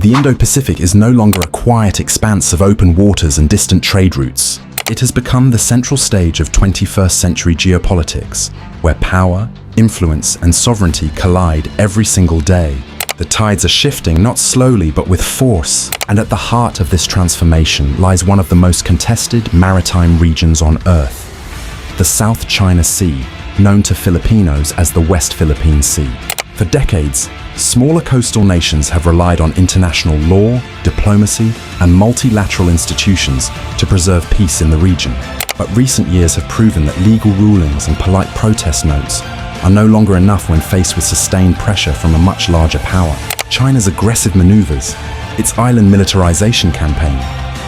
The Indo-Pacific is no longer a quiet expanse of open waters and distant trade routes. It has become the central stage of 21st century geopolitics, where power, influence, and sovereignty collide every single day. The tides are shifting not slowly but with force, and at the heart of this transformation lies one of the most contested maritime regions on Earth, the South China Sea, known to Filipinos as the West Philippine Sea. For decades, smaller coastal nations have relied on international law, diplomacy, and multilateral institutions to preserve peace in the region. But recent years have proven that legal rulings and polite protest notes are no longer enough when faced with sustained pressure from a much larger power. China's aggressive maneuvers, its island militarization campaign,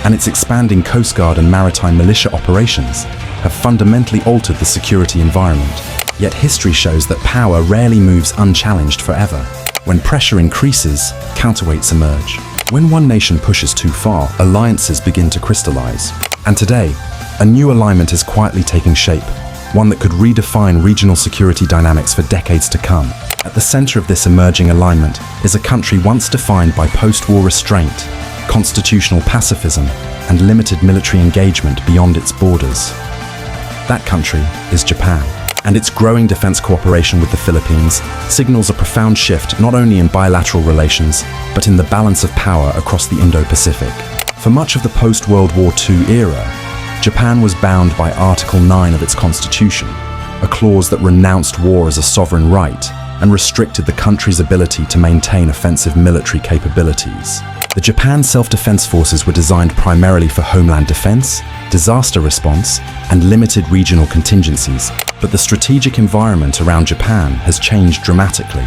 and its expanding coast guard and maritime militia operations have fundamentally altered the security environment. Yet history shows that power rarely moves unchallenged forever. When pressure increases, counterweights emerge. When one nation pushes too far, alliances begin to crystallize. And today, a new alignment is quietly taking shape, one that could redefine regional security dynamics for decades to come. At the center of this emerging alignment is a country once defined by post-war restraint, constitutional pacifism, and limited military engagement beyond its borders. That country is Japan, and its growing defense cooperation with the Philippines signals a profound shift not only in bilateral relations, but in the balance of power across the Indo-Pacific. For much of the post-World War II era, Japan was bound by Article 9 of its constitution, a clause that renounced war as a sovereign right and restricted the country's ability to maintain offensive military capabilities. The Japan Self-Defense Forces were designed primarily for homeland defense, disaster response, and limited regional contingencies, but the strategic environment around Japan has changed dramatically.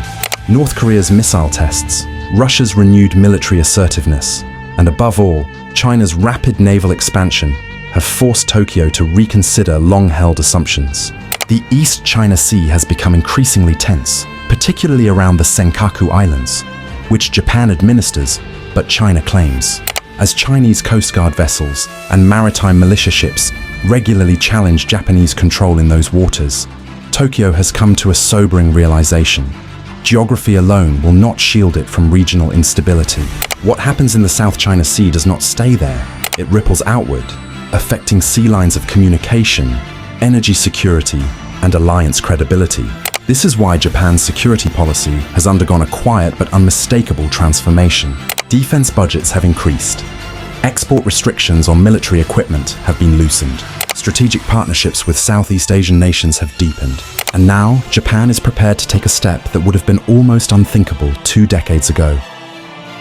North Korea's missile tests, Russia's renewed military assertiveness, and above all, China's rapid naval expansion have forced Tokyo to reconsider long-held assumptions. The East China Sea has become increasingly tense, particularly around the Senkaku Islands, which Japan administers, but China claims. As Chinese Coast Guard vessels and maritime militia ships regularly challenge Japanese control in those waters, Tokyo has come to a sobering realization. Geography alone will not shield it from regional instability. What happens in the South China Sea does not stay there. It ripples outward, affecting sea lines of communication, energy security, and alliance credibility. This is why Japan's security policy has undergone a quiet but unmistakable transformation. Defense budgets have increased. Export restrictions on military equipment have been loosened. Strategic partnerships with Southeast Asian nations have deepened. And now, Japan is prepared to take a step that would have been almost unthinkable 2 decades ago: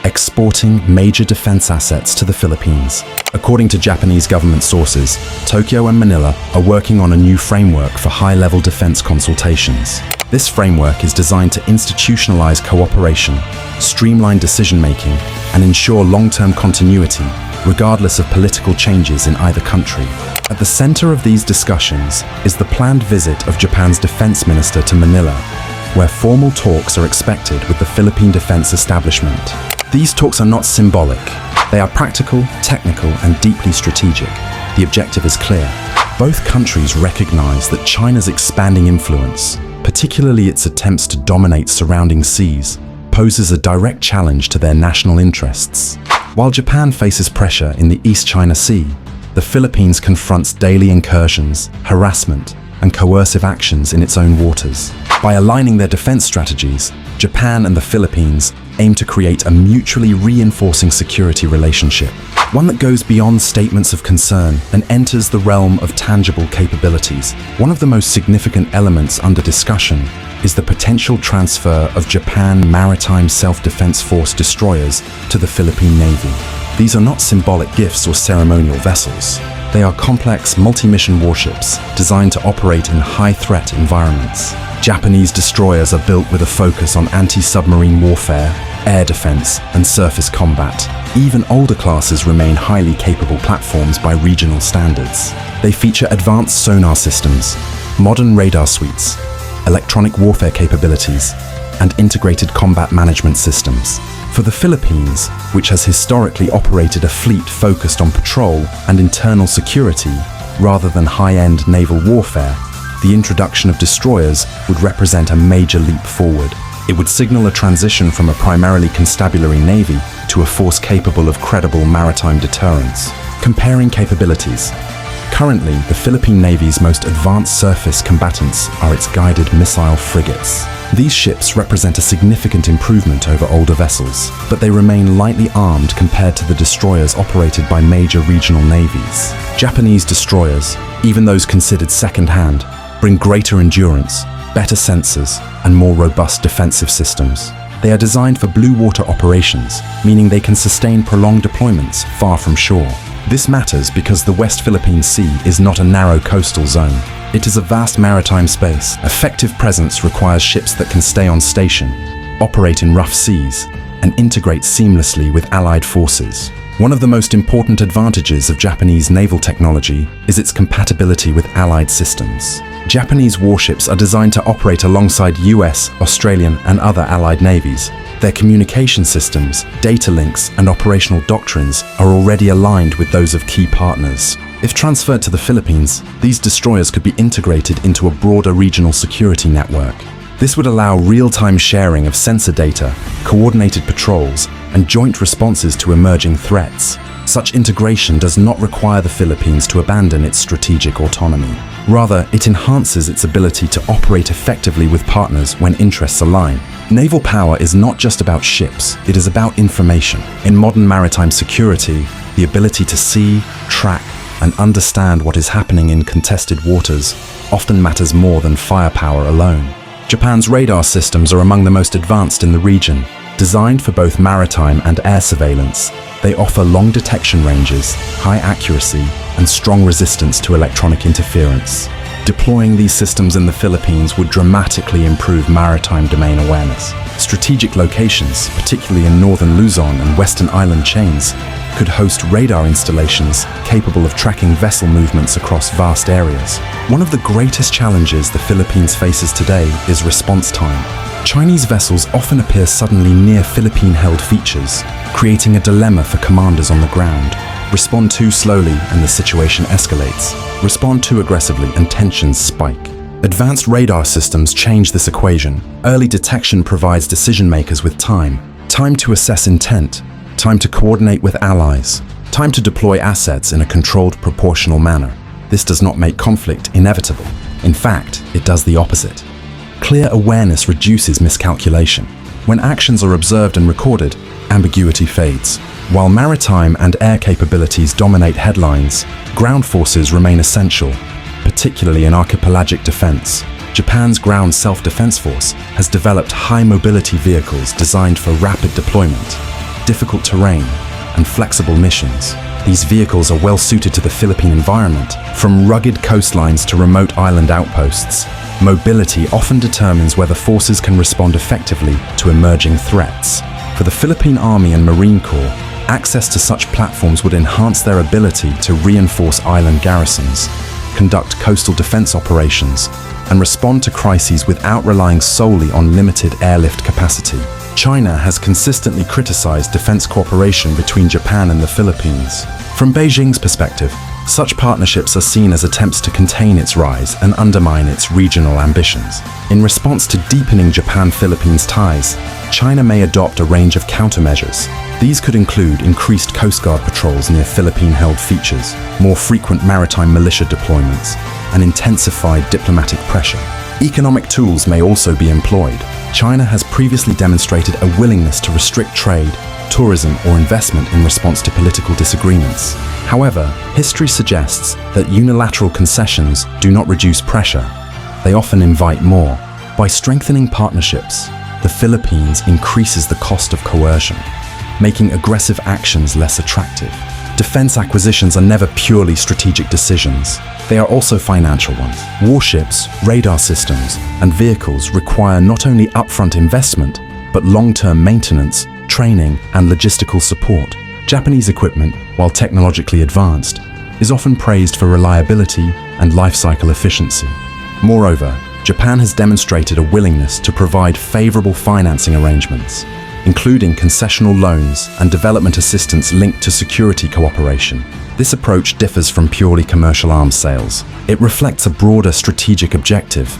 exporting major defense assets to the Philippines. According to Japanese government sources, Tokyo and Manila are working on a new framework for high-level defense consultations. This framework is designed to institutionalize cooperation, streamline decision-making, and ensure long-term continuity, regardless of political changes in either country. At the center of these discussions is the planned visit of Japan's defense minister to Manila, where formal talks are expected with the Philippine defense establishment. These talks are not symbolic. They are practical, technical, and deeply strategic. The objective is clear. Both countries recognize that China's expanding influence, particularly its attempts to dominate surrounding seas, poses a direct challenge to their national interests. While Japan faces pressure in the East China Sea, the Philippines confronts daily incursions, harassment, and coercive actions in its own waters. By aligning their defense strategies, Japan and the Philippines aim to create a mutually reinforcing security relationship, one that goes beyond statements of concern and enters the realm of tangible capabilities. One of the most significant elements under discussion is the potential transfer of Japan Maritime Self-Defense Force destroyers to the Philippine Navy. These are not symbolic gifts or ceremonial vessels. They are complex, multi-mission warships designed to operate in high-threat environments. Japanese destroyers are built with a focus on anti-submarine warfare, air defense, and surface combat. Even older classes remain highly capable platforms by regional standards. They feature advanced sonar systems, modern radar suites, electronic warfare capabilities, and integrated combat management systems. For the Philippines, which has historically operated a fleet focused on patrol and internal security rather than high-end naval warfare, the introduction of destroyers would represent a major leap forward. It would signal a transition from a primarily constabulary navy to a force capable of credible maritime deterrence. Comparing capabilities. Currently, the Philippine Navy's most advanced surface combatants are its guided missile frigates. These ships represent a significant improvement over older vessels, but they remain lightly armed compared to the destroyers operated by major regional navies. Japanese destroyers, even those considered second-hand, bring greater endurance, better sensors, and more robust defensive systems. They are designed for blue water operations, meaning they can sustain prolonged deployments far from shore. This matters because the West Philippine Sea is not a narrow coastal zone. It is a vast maritime space. Effective presence requires ships that can stay on station, operate in rough seas, and integrate seamlessly with Allied forces. One of the most important advantages of Japanese naval technology is its compatibility with Allied systems. Japanese warships are designed to operate alongside US, Australian, and other Allied navies. Their communication systems, data links, and operational doctrines are already aligned with those of key partners. If transferred to the Philippines, these destroyers could be integrated into a broader regional security network. This would allow real-time sharing of sensor data, coordinated patrols, and joint responses to emerging threats. Such integration does not require the Philippines to abandon its strategic autonomy. Rather, it enhances its ability to operate effectively with partners when interests align. Naval power is not just about ships, it is about information. In modern maritime security, the ability to see, track, and understand what is happening in contested waters often matters more than firepower alone. Japan's radar systems are among the most advanced in the region. Designed for both maritime and air surveillance, they offer long detection ranges, high accuracy, and strong resistance to electronic interference. Deploying these systems in the Philippines would dramatically improve maritime domain awareness. Strategic locations, particularly in northern Luzon and western island chains, could host radar installations capable of tracking vessel movements across vast areas. One of the greatest challenges the Philippines faces today is response time. Chinese vessels often appear suddenly near Philippine-held features, creating a dilemma for commanders on the ground. Respond too slowly and the situation escalates. Respond too aggressively and tensions spike. Advanced radar systems change this equation. Early detection provides decision-makers with time to assess intent, time to coordinate with allies, time to deploy assets in a controlled, proportional manner. This does not make conflict inevitable. In fact, it does the opposite. Clear awareness reduces miscalculation. When actions are observed and recorded, ambiguity fades. While maritime and air capabilities dominate headlines, ground forces remain essential, particularly in archipelagic defense. Japan's Ground Self-Defense Force has developed high-mobility vehicles designed for rapid deployment, difficult terrain, and flexible missions. These vehicles are well suited to the Philippine environment. From rugged coastlines to remote island outposts, mobility often determines whether forces can respond effectively to emerging threats. For the Philippine Army and Marine Corps, access to such platforms would enhance their ability to reinforce island garrisons, conduct coastal defense operations, and respond to crises without relying solely on limited airlift capacity. China has consistently criticized defense cooperation between Japan and the Philippines. From Beijing's perspective, such partnerships are seen as attempts to contain its rise and undermine its regional ambitions. In response to deepening Japan-Philippines ties, China may adopt a range of countermeasures. These could include increased Coast Guard patrols near Philippine-held features, more frequent maritime militia deployments, and intensified diplomatic pressure. Economic tools may also be employed. China has previously demonstrated a willingness to restrict trade, tourism, or investment in response to political disagreements. However, history suggests that unilateral concessions do not reduce pressure. They often invite more. By strengthening partnerships, the Philippines increases the cost of coercion, making aggressive actions less attractive. Defense acquisitions are never purely strategic decisions. They are also financial ones. Warships, radar systems, and vehicles require not only upfront investment, but long-term maintenance, training, and logistical support. Japanese equipment, while technologically advanced, is often praised for reliability and life cycle efficiency. Moreover, Japan has demonstrated a willingness to provide favorable financing arrangements, including concessional loans and development assistance linked to security cooperation. This approach differs from purely commercial arms sales. It reflects a broader strategic objective,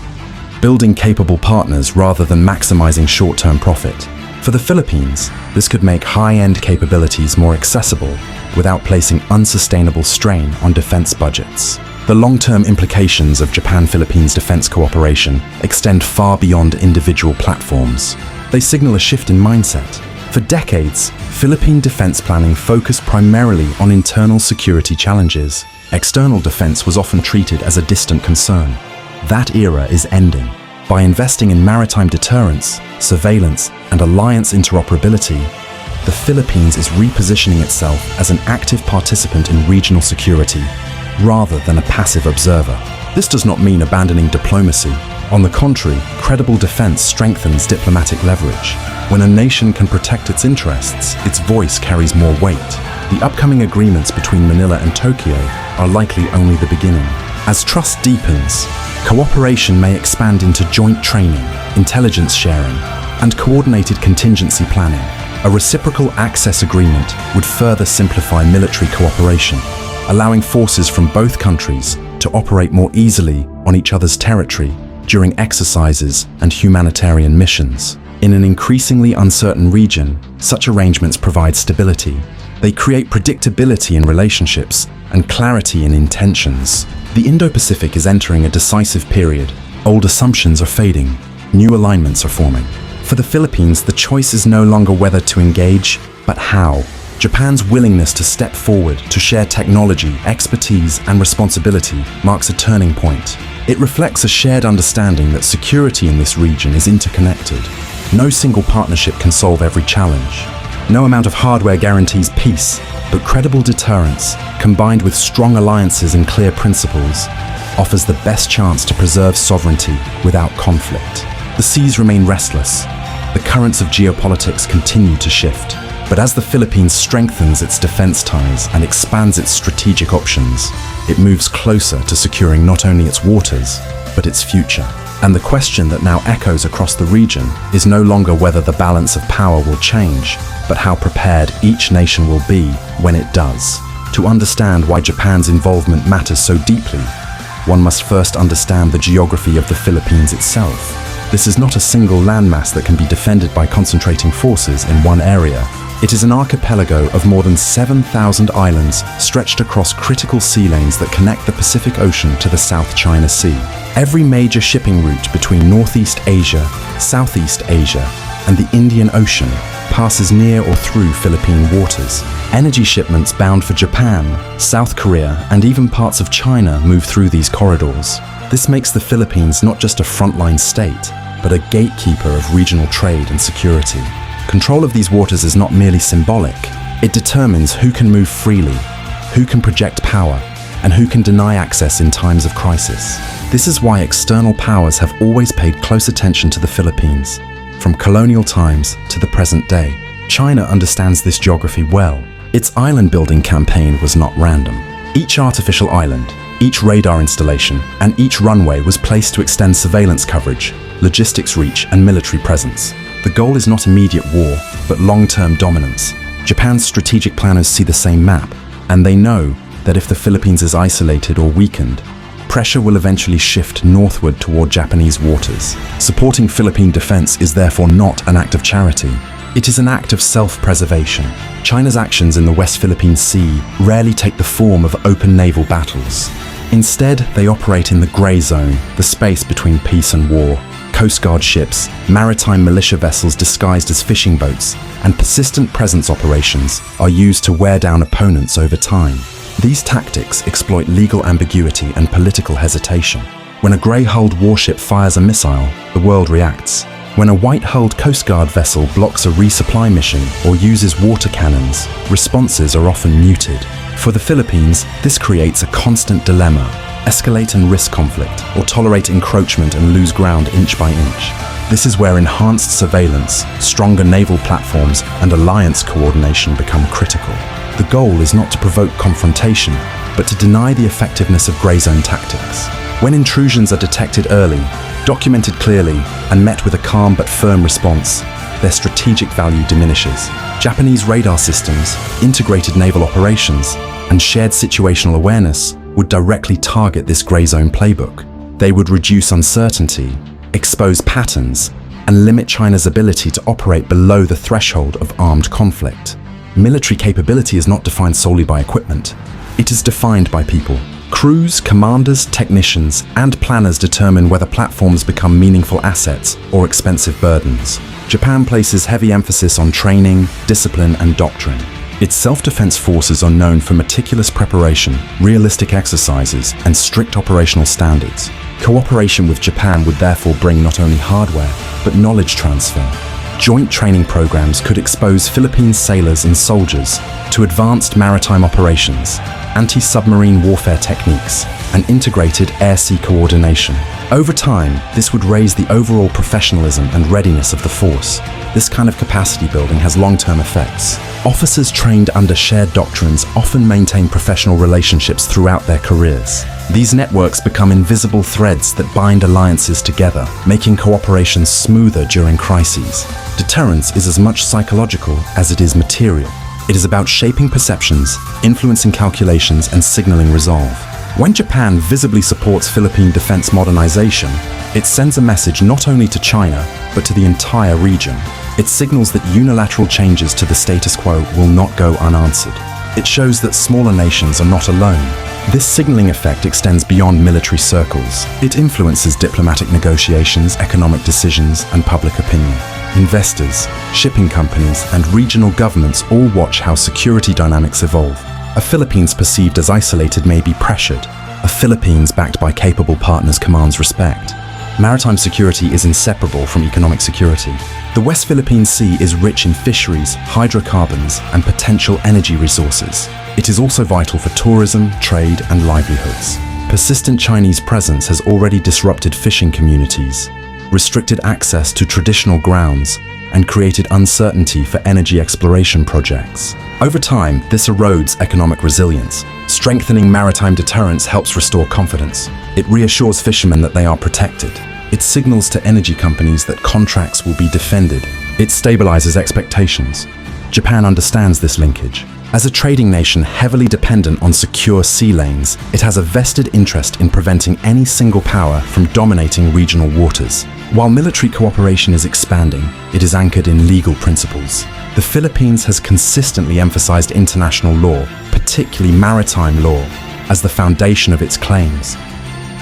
building capable partners rather than maximizing short-term profit. For the Philippines, this could make high-end capabilities more accessible without placing unsustainable strain on defense budgets. The long-term implications of Japan-Philippines defense cooperation extend far beyond individual platforms. They signal a shift in mindset. For decades, Philippine defense planning focused primarily on internal security challenges. External defense was often treated as a distant concern. That era is ending. By investing in maritime deterrence, surveillance, and alliance interoperability, the Philippines is repositioning itself as an active participant in regional security, rather than a passive observer. This does not mean abandoning diplomacy. On the contrary, credible defense strengthens diplomatic leverage. When a nation can protect its interests, its voice carries more weight. The upcoming agreements between Manila and Tokyo are likely only the beginning. As trust deepens, cooperation may expand into joint training, intelligence sharing, and coordinated contingency planning. A reciprocal access agreement would further simplify military cooperation, allowing forces from both countries to operate more easily on each other's territory during exercises and humanitarian missions. In an increasingly uncertain region, such arrangements provide stability. They create predictability in relationships and clarity in intentions. The Indo-Pacific is entering a decisive period. Old assumptions are fading. New alignments are forming. For the Philippines, the choice is no longer whether to engage, but how. Japan's willingness to step forward, to share technology, expertise, and responsibility marks a turning point. It reflects a shared understanding that security in this region is interconnected. No single partnership can solve every challenge. No amount of hardware guarantees peace, but credible deterrence, combined with strong alliances and clear principles, offers the best chance to preserve sovereignty without conflict. The seas remain restless. The currents of geopolitics continue to shift. But as the Philippines strengthens its defense ties and expands its strategic options, it moves closer to securing not only its waters, but its future. And the question that now echoes across the region is no longer whether the balance of power will change, but how prepared each nation will be when it does. To understand why Japan's involvement matters so deeply, one must first understand the geography of the Philippines itself. This is not a single landmass that can be defended by concentrating forces in one area. It is an archipelago of more than 7,000 islands stretched across critical sea lanes that connect the Pacific Ocean to the South China Sea. Every major shipping route between Northeast Asia, Southeast Asia, and the Indian Ocean passes near or through Philippine waters. Energy shipments bound for Japan, South Korea, and even parts of China move through these corridors. This makes the Philippines not just a frontline state, but a gatekeeper of regional trade and security. Control of these waters is not merely symbolic. It determines who can move freely, who can project power, and who can deny access in times of crisis. This is why external powers have always paid close attention to the Philippines, from colonial times to the present day. China understands this geography well. Its island-building campaign was not random. Each artificial island, each radar installation, and each runway was placed to extend surveillance coverage, logistics reach, and military presence. The goal is not immediate war, but long-term dominance. Japan's strategic planners see the same map, and they know that if the Philippines is isolated or weakened, pressure will eventually shift northward toward Japanese waters. Supporting Philippine defense is therefore not an act of charity. It is an act of self-preservation. China's actions in the West Philippine Sea rarely take the form of open naval battles. Instead, they operate in the grey zone, the space between peace and war. Coast Guard ships, maritime militia vessels disguised as fishing boats, and persistent presence operations are used to wear down opponents over time. These tactics exploit legal ambiguity and political hesitation. When a grey-hulled warship fires a missile, the world reacts. When a white-hulled Coast Guard vessel blocks a resupply mission or uses water cannons, responses are often muted. For the Philippines, this creates a constant dilemma: escalate and risk conflict, or tolerate encroachment and lose ground inch by inch. This is where enhanced surveillance, stronger naval platforms, and alliance coordination become critical. The goal is not to provoke confrontation, but to deny the effectiveness of grey zone tactics. When intrusions are detected early, documented clearly, and met with a calm but firm response, their strategic value diminishes. Japanese radar systems, integrated naval operations, and shared situational awareness would directly target this grey zone playbook. They would reduce uncertainty, expose patterns, and limit China's ability to operate below the threshold of armed conflict. Military capability is not defined solely by equipment. It is defined by people. Crews, commanders, technicians, and planners determine whether platforms become meaningful assets or expensive burdens. Japan places heavy emphasis on training, discipline, and doctrine. Its self-defense forces are known for meticulous preparation, realistic exercises, and strict operational standards. Cooperation with Japan would therefore bring not only hardware, but knowledge transfer. Joint training programs could expose Philippine sailors and soldiers to advanced maritime operations, anti-submarine warfare techniques, and integrated air-sea coordination. Over time, this would raise the overall professionalism and readiness of the force. This kind of capacity building has long-term effects. Officers trained under shared doctrines often maintain professional relationships throughout their careers. These networks become invisible threads that bind alliances together, making cooperation smoother during crises. Deterrence is as much psychological as it is material. It is about shaping perceptions, influencing calculations, and signaling resolve. When Japan visibly supports Philippine defense modernization, it sends a message not only to China, but to the entire region. It signals that unilateral changes to the status quo will not go unanswered. It shows that smaller nations are not alone. This signaling effect extends beyond military circles. It influences diplomatic negotiations, economic decisions, and public opinion. Investors, shipping companies, and regional governments all watch how security dynamics evolve. A Philippines perceived as isolated may be pressured. A Philippines backed by capable partners commands respect. Maritime security is inseparable from economic security. The West Philippine Sea is rich in fisheries, hydrocarbons, and potential energy resources. It is also vital for tourism, trade, and livelihoods. Persistent Chinese presence has already disrupted fishing communities, restricted access to traditional grounds, and created uncertainty for energy exploration projects. Over time, this erodes economic resilience. Strengthening maritime deterrence helps restore confidence. It reassures fishermen that they are protected. It signals to energy companies that contracts will be defended. It stabilizes expectations. Japan understands this linkage. As a trading nation heavily dependent on secure sea lanes, it has a vested interest in preventing any single power from dominating regional waters. While military cooperation is expanding, it is anchored in legal principles. The Philippines has consistently emphasized international law, particularly maritime law, as the foundation of its claims.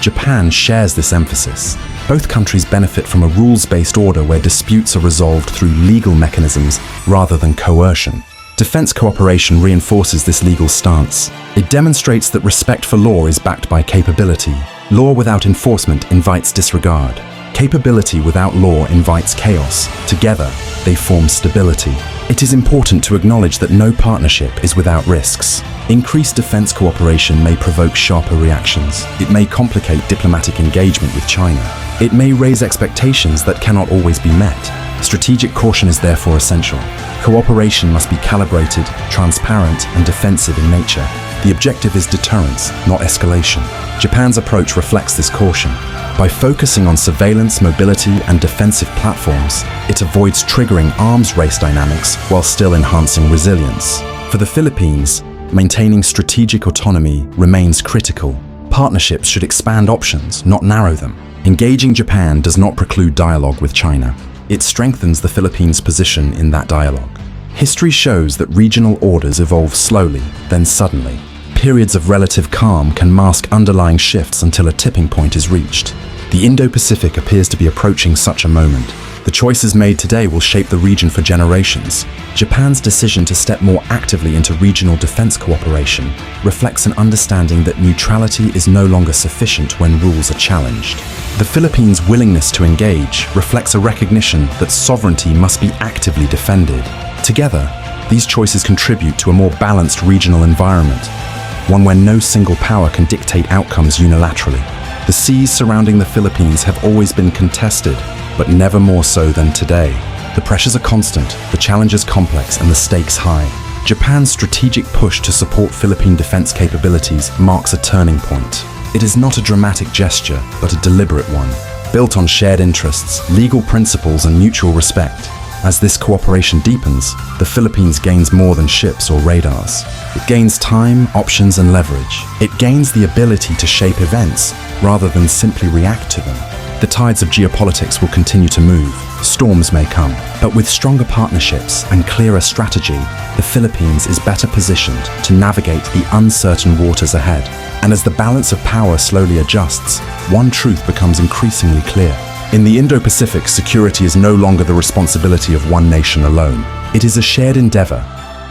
Japan shares this emphasis. Both countries benefit from a rules-based order where disputes are resolved through legal mechanisms rather than coercion. Defense cooperation reinforces this legal stance. It demonstrates that respect for law is backed by capability. Law without enforcement invites disregard. Capability without law invites chaos. Together, they form stability. It is important to acknowledge that no partnership is without risks. Increased defense cooperation may provoke sharper reactions. It may complicate diplomatic engagement with China. It may raise expectations that cannot always be met. Strategic caution is therefore essential. Cooperation must be calibrated, transparent, and defensive in nature. The objective is deterrence, not escalation. Japan's approach reflects this caution. By focusing on surveillance, mobility, and defensive platforms, it avoids triggering arms race dynamics while still enhancing resilience. For the Philippines, maintaining strategic autonomy remains critical. Partnerships should expand options, not narrow them. Engaging Japan does not preclude dialogue with China. It strengthens the Philippines' position in that dialogue. History shows that regional orders evolve slowly, then suddenly. Periods of relative calm can mask underlying shifts until a tipping point is reached. The Indo-Pacific appears to be approaching such a moment. The choices made today will shape the region for generations. Japan's decision to step more actively into regional defense cooperation reflects an understanding that neutrality is no longer sufficient when rules are challenged. The Philippines' willingness to engage reflects a recognition that sovereignty must be actively defended. Together, these choices contribute to a more balanced regional environment, one where no single power can dictate outcomes unilaterally. The seas surrounding the Philippines have always been contested, but never more so than today. The pressures are constant, the challenges complex, and the stakes high. Japan's strategic push to support Philippine defense capabilities marks a turning point. It is not a dramatic gesture, but a deliberate one, built on shared interests, legal principles, and mutual respect. As this cooperation deepens, the Philippines gains more than ships or radars. It gains time, options, and leverage. It gains the ability to shape events rather than simply react to them. The tides of geopolitics will continue to move, Storms may come, but with stronger partnerships and clearer strategy, the Philippines is better positioned to navigate the uncertain waters ahead. And as the balance of power slowly adjusts, one truth becomes increasingly clear. In the Indo-Pacific, security is no longer the responsibility of one nation alone. It is a shared endeavor,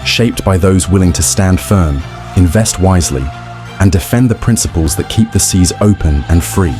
shaped by those willing to stand firm, invest wisely, and defend the principles that keep the seas open and free.